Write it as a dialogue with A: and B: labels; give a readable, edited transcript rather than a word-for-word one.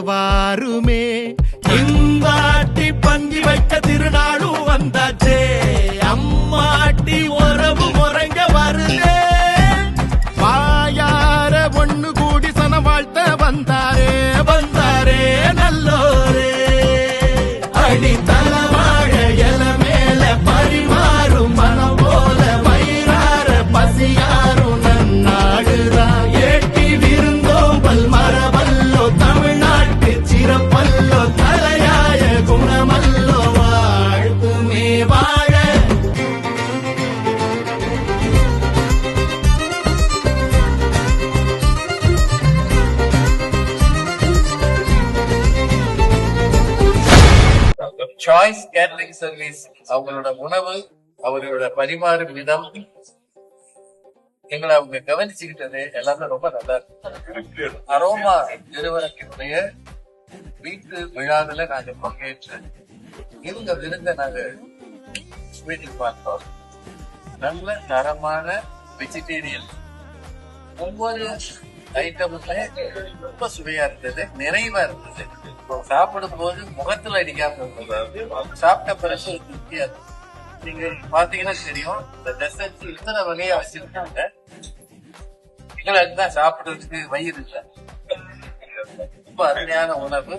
A: வாருமே. இந்தாட்டி பந்தி வைக்க திருநாளும் வந்தாச்சே, அம்மாட்டி உறவு முறைங்க வருதே. வாயார ஒண்ணு கூடி சன வாழ்த்த வந்தாரே வந்தாரே நல்லோரே. அடி தலவாழ எல மேல பரிமாறும் மனம் போல வயிறார பசியாரும் நன்னாடுதான். ஏட்டி விருந்தோம்பல் மரபல்லோ தமிழ்நாட்டு சிறப்பல்லோ தலையாய குணமல்லோ வாழ்த்துமே வாழ.
B: சாய்ஸ் கேட்டரிங் சர்வீஸ் அவங்களோட உணவு, அவங்களோட பரிமாறும் விதம், எங்களை அவங்க கவனிச்சுக்கிட்டது எல்லாமே ரொம்ப நல்லா இருக்கு. அரோமா நிறுவனத்தினுடைய வீட்டு விழாவில் நாங்க பங்கேற்றேன். இவங்க விருந்த நாங்க பார்த்தோம். நல்ல தரமான வெஜிடேரியன், ஒவ்வொரு ஐட்டமுமே ரொம்ப சுவையா இருந்தது, நிறைவா இருந்தது. சாப்பிடும் போது முகத்துல அடிக்காம இருந்தது, சாப்பிட்ட பிறகு திருப்தியா இருந்தது. நீங்க பாத்தீங்கன்னா தெரியும், இந்த டெசர்ட் இத்தனை வகையா வச்சிருக்காங்க. எங்களுக்கு தான் சாப்பிடுறதுக்கு வயிறு இல்லை. ரொம்ப அருமையான உணவு.